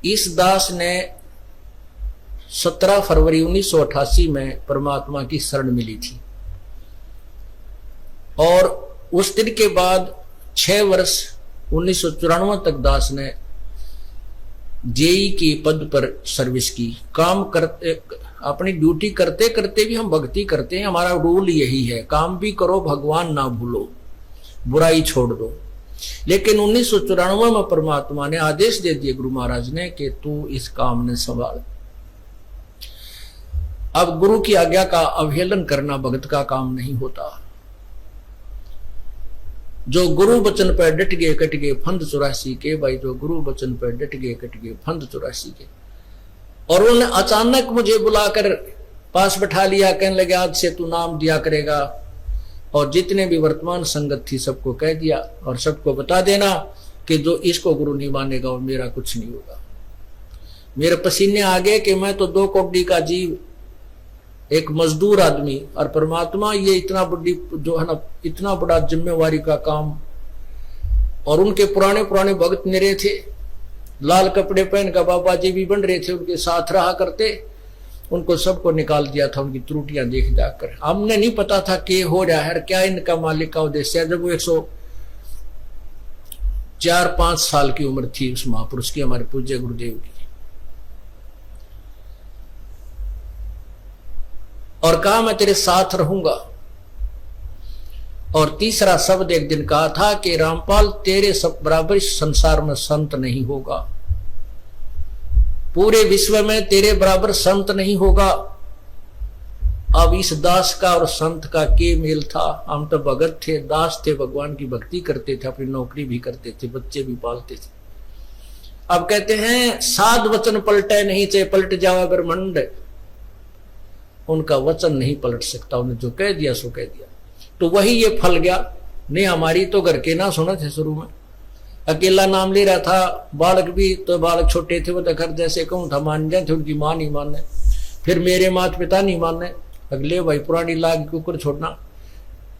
इस दास ने 17 फरवरी 1988 में परमात्मा की शरण मिली थी और उस दिन के बाद 6 वर्ष 1994 तक दास ने जेई के पद पर सर्विस की। काम करते, अपनी ड्यूटी करते करते भी हम भक्ति करते हैं। हमारा रूल यही है, काम भी करो, भगवान ना भूलो, बुराई छोड़ दो। लेकिन 1994 में परमात्मा ने आदेश दे दिए गुरु महाराज ने कि तू इस काम ने संभाल। अब गुरु की आज्ञा का अवहेलन करना भगत का काम नहीं होता। जो गुरु वचन पर डट गए कट गए फंद 84 के। भाई जो गुरु वचन पर डट गए कट गए फंद 84 के। और उन्होंने अचानक मुझे बुलाकर पास बैठा लिया, कहने लगे आज से तू नाम दिया करेगा और जितने भी वर्तमान संगत थी सबको कह दिया और सबको बता देना कि जो इसको गुरु नहीं मानेगा और मेरा कुछ नहीं होगा। मेरे पसीने आ गए कि मैं तो 2 कौड़ी का जीव, एक मजदूर आदमी, और परमात्मा ये इतना बड़ी जो है ना, इतना बड़ा जिम्मेवारी का काम। और उनके पुराने पुराने भक्त मेरे थे, लाल कपड़े पहन का बाबा जी भी बन रहे थे, उनके साथ रहा करते। उनको सबको निकाल दिया था उनकी त्रुटियां देख जाकर। हमने नहीं पता था कि हो रहा है क्या इनका मालिक का उद्देश्य है। जब वो 104-5 साल की उम्र थी उस महापुरुष की, हमारे पूज्य गुरुदेव की, और कहा मैं तेरे साथ रहूंगा। और तीसरा शब्द एक दिन कहा था कि रामपाल तेरे सब बराबर इस संसार में संत नहीं होगा, पूरे विश्व में तेरे बराबर संत नहीं होगा। अब इस दास का और संत का के मेल था। हम तो भगत थे, दास थे, भगवान की भक्ति करते थे, अपनी नौकरी भी करते थे, बच्चे भी पालते थे। अब कहते हैं साध वचन पलटे नहीं, चाहे पलट जावा ब्रह्मंड, उनका वचन नहीं पलट सकता। उन्हें जो कह दिया सो कह दिया। तो वही ये फल गया। नहीं हमारी तो घर के ना सुना थे, शुरू में अकेला नाम ले रहा था। बालक भी तो बालक छोटे थे, वो तो घर जैसे कहूँ था मान जाए थे, उनकी माँ नहीं मानने, फिर मेरे माता पिता नहीं मानने, अगले भाई पुरानी लाग कुकर छोड़ना।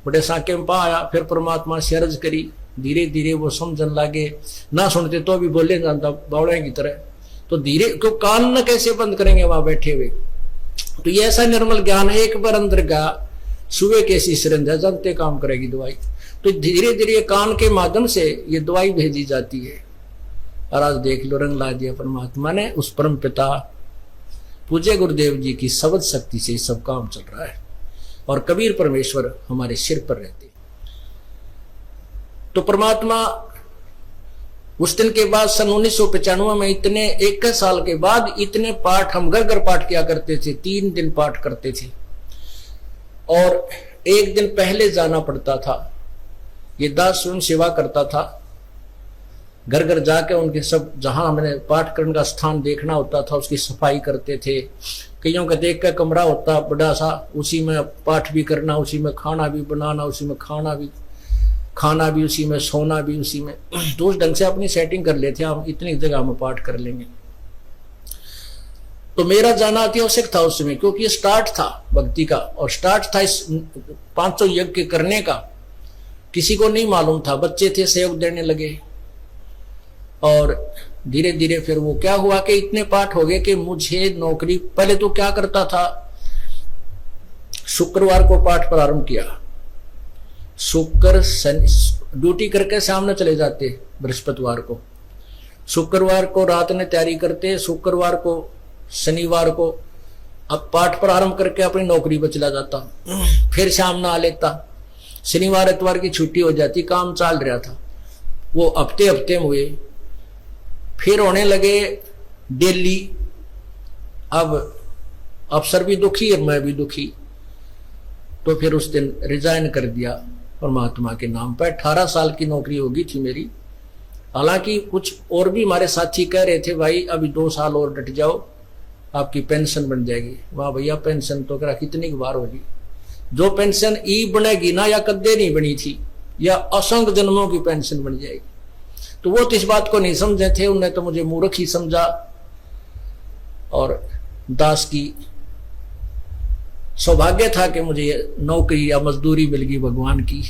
बड़े साके में पा आया, फिर परमात्मा से अर्ज करी, धीरे धीरे वो समझन लागे। ना सुनते तो भी बोले जानता बावड़े की तरह। तो धीरे क्यों कान न कैसे बंद करेंगे वहां बैठे हुए। तो ये ऐसा निर्मल ज्ञान है, एक बार अंदर गया सुबह कैसी सिरंजा जानते काम करेगी दवाई। तो धीरे धीरे कान के माध्यम से ये दवाई भेजी जाती है। और आज देख लो रंग ला दिया परमात्मा ने। उस परम पिता पूज्य गुरुदेव जी की शब्द शक्ति से सब काम चल रहा है और कबीर परमेश्वर हमारे सिर पर रहते। तो परमात्मा उस दिन के बाद सन 1995 में इतने 21 साल के बाद इतने पाठ हम घर घर पाठ किया करते थे। 3 दिन पाठ करते थे और एक दिन पहले जाना पड़ता था। ये दास स्वयं सेवा करता था, घर घर जाके उनके सब जहां हमने पाठ करने का स्थान देखना होता था उसकी सफाई करते थे। कईयों का देख कर कमरा होता बड़ा सा, उसी में पाठ भी करना, उसी में खाना भी बनाना, उसी में खाना भी उसी में, सोना भी उसी में। तो उस ढंग से अपनी सेटिंग कर लेते हम, इतनी जगह में पाठ कर लेंगे। तो मेरा जाना अति आवश्यक था उस समय, क्योंकि स्टार्ट था भक्ति का और स्टार्ट था इस 500 यज्ञ करने का। किसी को नहीं मालूम था, बच्चे थे सहयोग देने लगे। और धीरे धीरे फिर वो क्या हुआ कि इतने पाठ हो गए कि मुझे नौकरी, पहले तो क्या करता था, शुक्रवार को पाठ प्रारंभ किया, शुक्र ड्यूटी करके सामने चले जाते बृहस्पतिवार को, शुक्रवार को रात में तैयारी करते, शुक्रवार को शनिवार को अब पाठ प्रारंभ करके अपनी नौकरी पर चला जाता, फिर शाम ना आ लेता, शनिवार इतवार की छुट्टी हो जाती। काम चल रहा था वो हफ्ते में हुए, फिर होने लगे डेली। अब अफसर भी दुखी और मैं भी दुखी, तो फिर उस दिन रिजाइन कर दिया परमात्मा के नाम पर। 18 साल की नौकरी होगी थी मेरी। हालांकि कुछ और भी हमारे साथी कह रहे थे भाई अभी 2 साल और डट जाओ आपकी पेंशन बन जाएगी। वाह भैया पेंशन तो करा कितनी बार होगी। जो पेंशन ई बनेगी ना, या कद्दे नहीं बनी थी, या असंख्य जन्मों की पेंशन बन जाएगी। तो वो तो इस बात को नहीं समझे थे, उन्होंने तो मुझे मूर्ख ही समझा। और दास की सौभाग्य था कि मुझे नौकरी या मजदूरी मिल गई भगवान की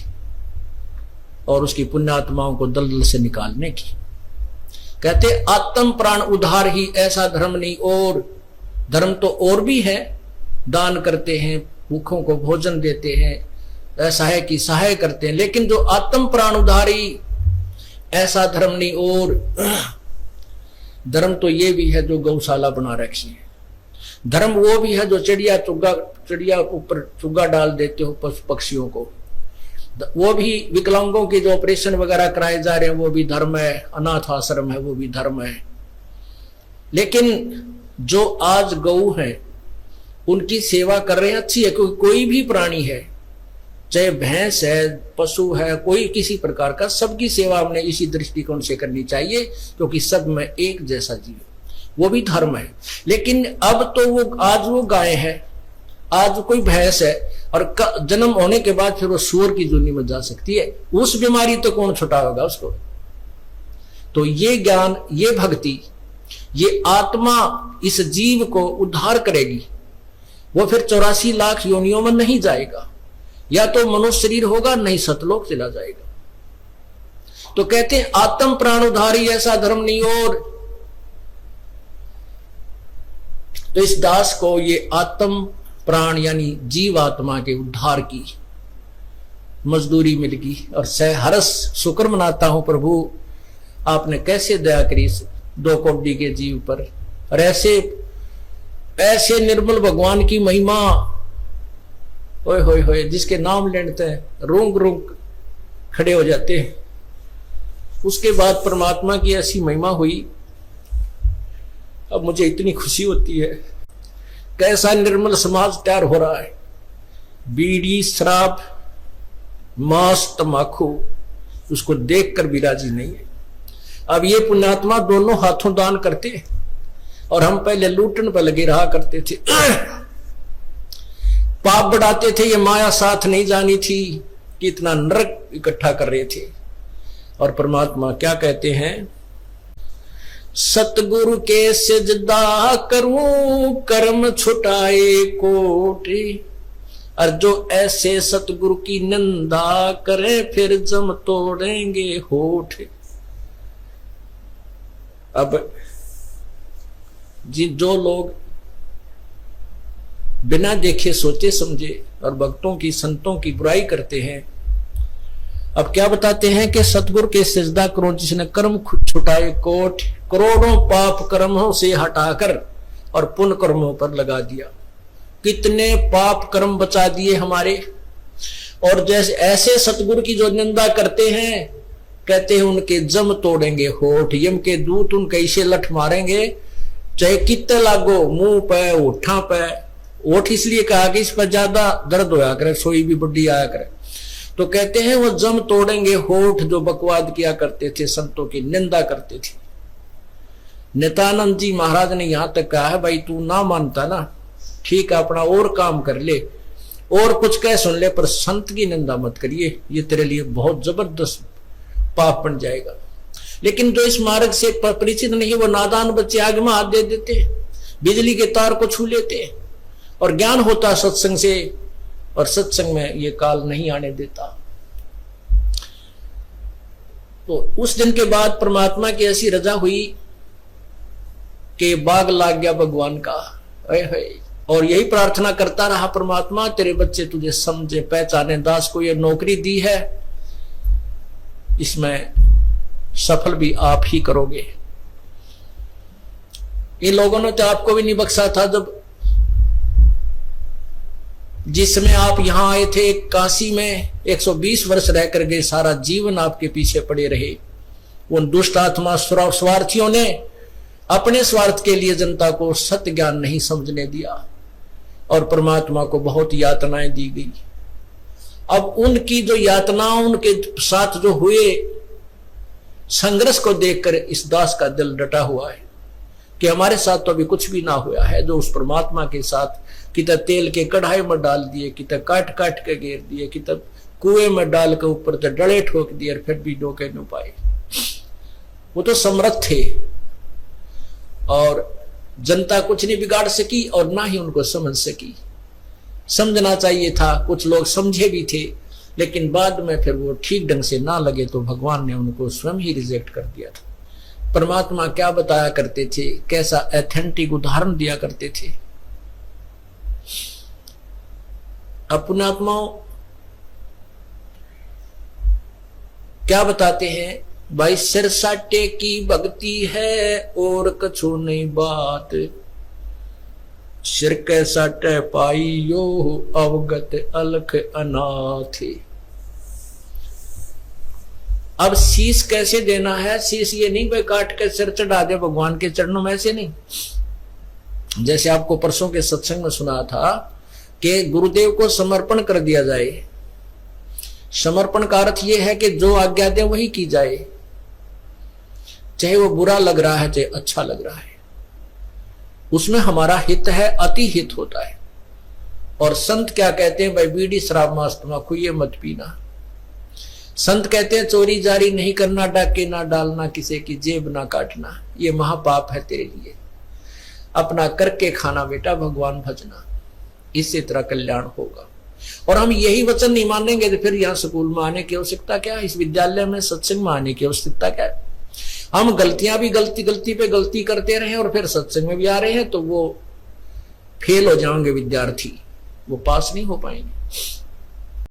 और उसकी पुण्यात्माओं को दलदल से निकालने की। कहते आत्म प्राण उधार ही ऐसा धर्म नहीं। और धर्म तो और भी है, दान करते हैं, भूखों को भोजन देते हैं, असहाय की सहाय करते हैं, लेकिन जो आत्म प्राण उधारी ऐसा धर्म नहीं। और धर्म तो ये भी है जो गौशाला बना रखी है। धर्म वो भी है जो चिड़िया ऊपर चुग्गा डाल देते हो पशु पक्षियों को। वो भी विकलांगों के जो ऑपरेशन वगैरह कराए जा रहे हैं वो भी धर्म है। अनाथ आश्रम है वो भी धर्म है। लेकिन जो आज गऊ है उनकी सेवा कर रहे हैं, अच्छी है, क्योंकि कोई भी प्राणी है, चाहे भैंस है, पशु है, कोई किसी प्रकार का, सबकी सेवा हमने इसी दृष्टिकोण से करनी चाहिए, क्योंकि सब में एक जैसा जीव, वो भी धर्म है। लेकिन अब तो वो आज वो गाय है, आज कोई भैंस है, और जन्म होने के बाद फिर वो सूअर की जोनी में जा सकती है। उस बीमारी तो कौन छुटाएगा उसको। तो ये ज्ञान, ये भक्ति, ये आत्मा इस जीव को उद्धार करेगी। वो फिर 84 लाख योनियों में नहीं जाएगा, या तो मनुष्य शरीर होगा, नहीं सतलोक चला जाएगा। तो कहते हैं आत्म प्राण उद्धारी ऐसा धर्म नहीं। और तो इस दास को ये आत्म प्राण यानी जीव आत्मा के उद्धार की मजदूरी मिल गई, और सहर्ष शुक्र मनाता हूं प्रभु, आपने कैसे दया करी 2 कौड़ी के जीव पर। और ऐसे निर्मल भगवान की महिमा, ओए होए होए, जिसके नाम लेते हैं रूंग रूंग खड़े हो जाते हैं। उसके बाद परमात्मा की ऐसी महिमा हुई, अब मुझे इतनी खुशी होती है। कैसा निर्मल समाज तैयार हो रहा है। बीड़ी, शराब, मांस, तंबाकू, उसको देखकर भी राजी नहीं है। अब ये पुण्यात्मा दोनों हाथों दान करते, और हम पहले लूटन पर लगे रहा करते थे, पाप बढ़ाते थे। ये माया साथ नहीं जानी थी कि इतना नरक इकट्ठा कर रहे थे। और परमात्मा क्या कहते हैं, सतगुरु के सिजदा करूं कर्म छुटाए कोटि, और जो ऐसे सतगुरु की निंदा करे फिर जम तोड़ेंगे होठ। अब जो लोग बिना देखे सोचे समझे और भक्तों की, संतों की बुराई करते हैं, अब क्या बताते हैं कि सतगुरु के सिजदा करो जिसने कर्म छुटाए कोट, करोड़ों पाप कर्मों से हटाकर और पुण्य कर्मों पर लगा दिया। कितने पाप कर्म बचा दिए हमारे। और जैसे ऐसे सतगुरु की जो निंदा करते हैं, कहते हैं उनके जम तोड़ेंगे होठ, यम के दूत उनके ऐसे लठ मारेंगे, चाहे कितने लागो, मुंह पे, होठा पे। होठ इसलिए कहा कि इस पर ज्यादा दर्द होया करे, सोई भी बुढ़ी आया करे। तो कहते हैं वो जम तोड़ेंगे होठ जो बकवाद किया करते थे, संतों की निंदा करते थे। नित्यानंद जी महाराज ने यहां तक कहा है, भाई तू ना मानता ना, ठीक है, अपना और काम कर ले, और कुछ कह सुन ले, पर संत की निंदा मत करिए, ये तेरे लिए बहुत जबरदस्त पाप बन जाएगा। लेकिन जो इस मार्ग से परिचित नहीं, वो नादान बच्चे आगे में हाथ दे देते, बिजली के तार को छू लेते, और ज्ञान होता सत्संग से, और सत्संग में ये काल नहीं आने देता। तो उस दिन के बाद परमात्मा की ऐसी रजा हुई कि बाग लाग गया भगवान का। और यही प्रार्थना करता रहा, परमात्मा तेरे बच्चे तुझे समझे पहचाने, दास को ये नौकरी दी है, इसमें सफल भी आप ही करोगे। इन लोगों ने तो आपको भी नहीं बख्शा था, जब जिसमें आप यहां आए थे काशी में 120 वर्ष रह कर गए, सारा जीवन आपके पीछे पड़े रहे। उन दुष्ट आत्मा स्वार्थियों ने अपने स्वार्थ के लिए जनता को सत्य ज्ञान नहीं समझने दिया, और परमात्मा को बहुत यातनाएं दी गई। अब उनकी जो यातनाओं, उनके साथ जो हुए संघर्ष को देखकर इस दास का दिल डटा हुआ है कि हमारे साथ तो अभी कुछ भी ना हुआ है। जो उस परमात्मा के साथ कितना तेल के कढ़ाई में डाल दिए, कितना काट काट के घेर दिए, कितना कुएं में डाल के ऊपर तो डले ठोक दिए, फिर भी डोके न पाए। वो तो समर्थ थे, और जनता कुछ नहीं बिगाड़ सकी, और ना ही उनको समझ सकी। समझना चाहिए था, कुछ लोग समझे भी थे, लेकिन बाद में फिर वो ठीक ढंग से ना लगे तो भगवान ने उनको स्वयं ही रिजेक्ट कर दिया था। परमात्मा क्या बताया करते थे, कैसा एथेंटिक उदाहरण दिया करते थे। पुण्यात्माओं क्या बताते हैं, भाई सिर साटे की भक्ति है और कछु नहीं बात, सिर के साटे पाई यो अवगत अलख अनाथ। अब शीश कैसे देना है, शीश ये नहीं भाई काट के सिर चढ़ा दे भगवान के चरणों में, ऐसे नहीं। जैसे आपको परसों के सत्संग में सुना था कि गुरुदेव को समर्पण कर दिया जाए। समर्पण का अर्थ यह है कि जो आज्ञा दे वही की जाए, चाहे वो बुरा लग रहा है चाहे अच्छा लग रहा है, उसमें हमारा हित है, अति हित होता है। और संत क्या कहते हैं, भाई बीड़ी शराब मांस तम्बाकू ये मत पीना। संत कहते हैं चोरी जारी नहीं करना, डाके ना डालना, किसी की जेब ना काटना, ये महापाप है तेरे लिए। अपना करके खाना बेटा, भगवान भजना, इससे तेरा कल्याण होगा। और हम यही वचन नहीं मानेंगे तो फिर यहाँ स्कूल में आने की आवश्यकता क्या है, इस विद्यालय में सत्संग में आने की आवश्यकता क्या है। हम गलतियां भी गलती पे गलती करते रहे और फिर सत्संग में भी आ रहे हैं तो वो फेल हो जाएंगे विद्यार्थी, वो पास नहीं हो पाएंगे।